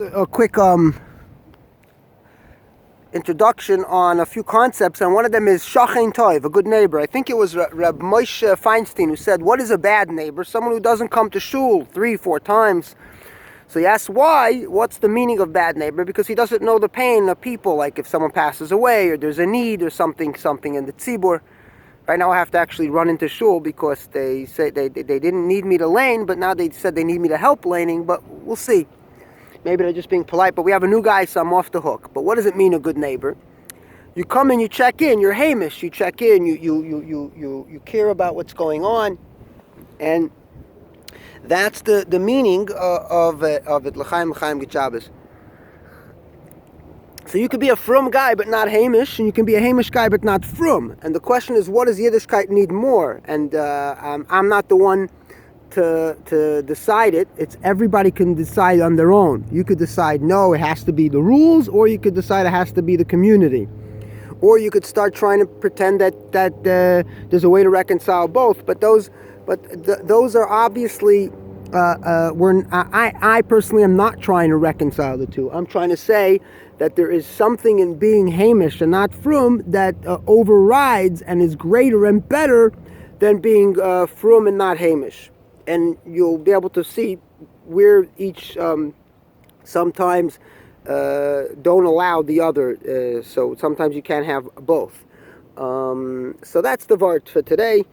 A quick introduction on a few concepts, and one of them is shachein tov, a good neighbor. I think it was Reb Moshe Feinstein who said, what is a bad neighbor? Someone who doesn't come to shul 3-4 times. So he asked why, what's the meaning of bad neighbor? Because he doesn't know the pain of people, like if someone passes away or there's a need or something in the tzibur. Right now I have to actually run into shul because they say they didn't need me to lane, but now they said they need me to help laning, but we'll see. Maybe they're just being polite, but we have a new guy, so I'm off the hook. But what does it mean, a good neighbor? You come in, you check in, you're Heimish, you check in, you care about what's going on, and that's the meaning of it. L'chaim G'Shabbos. So you could be a Frum guy but not Heimish, and you can be a Heimish guy but not Frum. And the question is, what does Yiddishkeit need more? And I'm not the one to decide it. It's everybody can decide on their own. You could decide no, it has to be the rules, or you could decide it has to be the community, or you could start trying to pretend that there's a way to reconcile both. But those are obviously I personally am not trying to reconcile the two. I'm trying to say that there is something in being Heimish and not Frum that overrides and is greater and better than being Frum and not Heimish. And you'll be able to see where each sometimes don't allow the other. So sometimes you can't have both. So that's the Vart for today.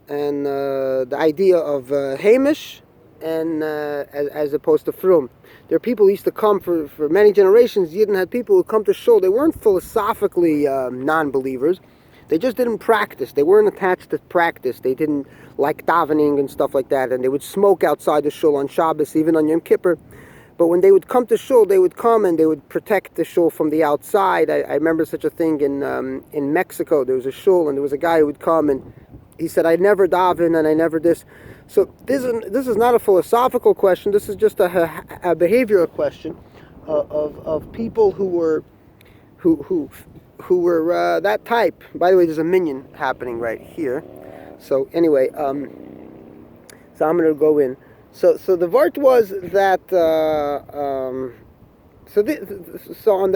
And the idea of Heimish and as opposed to Frum. There are people who used to come for many generations. You didn't have people who come to shul. They weren't philosophically non-believers. They just didn't practice. They weren't attached to practice. They didn't like davening and stuff like that. And they would smoke outside the shul on Shabbos, even on Yom Kippur. But when they would come to shul, they would come and they would protect the shul from the outside. I remember such a thing in Mexico. There was a shul and there was a guy who would come and he said, I never daven and I never this. So this is not a philosophical question. This is just a behavioral question of people who were that type. By the way, there's a minyan happening right here. So anyway, so I'm going to go in. So the vart was that so on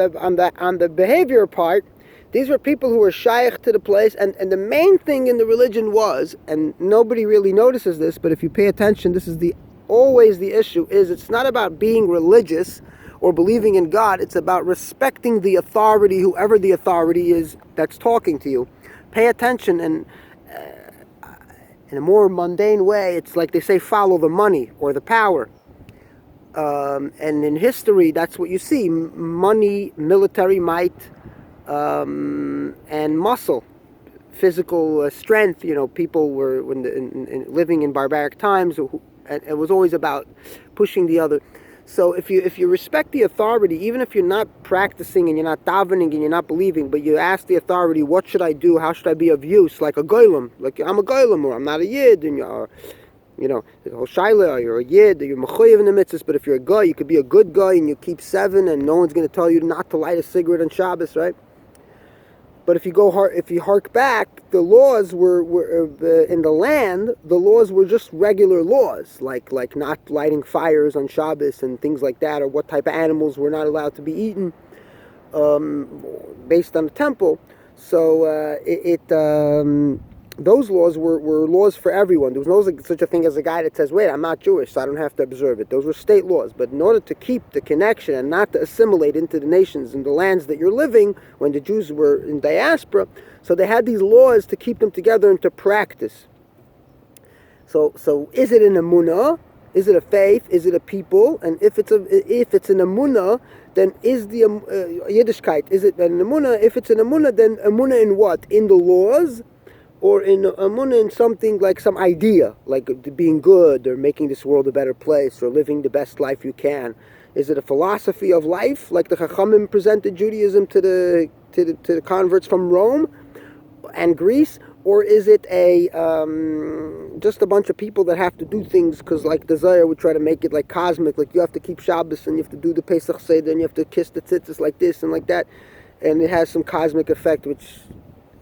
the behavior part, these were people who were shaykh to the place, and the main thing in the religion was, and nobody really notices this, but if you pay attention, this is always the issue, is it's not about being religious or believing in God, it's about respecting the authority, whoever the authority is that's talking to you. Pay attention, and in a more mundane way, it's like they say, follow the money or the power. And in history, that's what you see, money, military might, and muscle, physical strength. People were living in barbaric times. It was always about pushing the other. So if you respect the authority, even if you're not practicing and you're not davening and you're not believing, but you ask the authority, what should I do? How should I be of use? Like a goylem, like I'm a goylem, or I'm not a yid, and you're a yid, you're mechuyev in the mitzvahs. But if you're a guy, you could be a good guy and you keep 7, and no one's going to tell you not to light a cigarette on Shabbos, right? But if you hark back, the laws were in the land. The laws were just regular laws, like not lighting fires on Shabbos and things like that, or what type of animals were not allowed to be eaten, based on the temple. So those laws were laws for everyone. There was no such a thing as a guy that says, wait, I'm not Jewish, so I don't have to observe it. Those were state laws. But in order to keep the connection and not to assimilate into the nations and the lands that you're living, when the Jews were in diaspora, so they had these laws to keep them together and to practice. So is it an emunah? Is it a faith? Is it a people? And if it's an emunah, then is the Yiddishkeit, is it an emunah? If it's an emunah, then emunah in what? In the laws? Or in emunah in something like some idea, like being good or making this world a better place or living the best life you can? Is it a philosophy of life, like the Chachamim presented Judaism to the converts from Rome and Greece? Or is it just a bunch of people that have to do things because, like the Zohar would try to make it like cosmic, like you have to keep Shabbos and you have to do the Pesach Seder and you have to kiss the tzitzis like this and like that, and it has some cosmic effect, which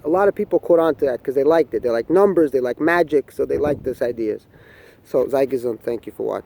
a lot of people caught on to that because they liked it. They like numbers, they like magic, so they like these ideas. So, Zai Gesund, thank you for watching.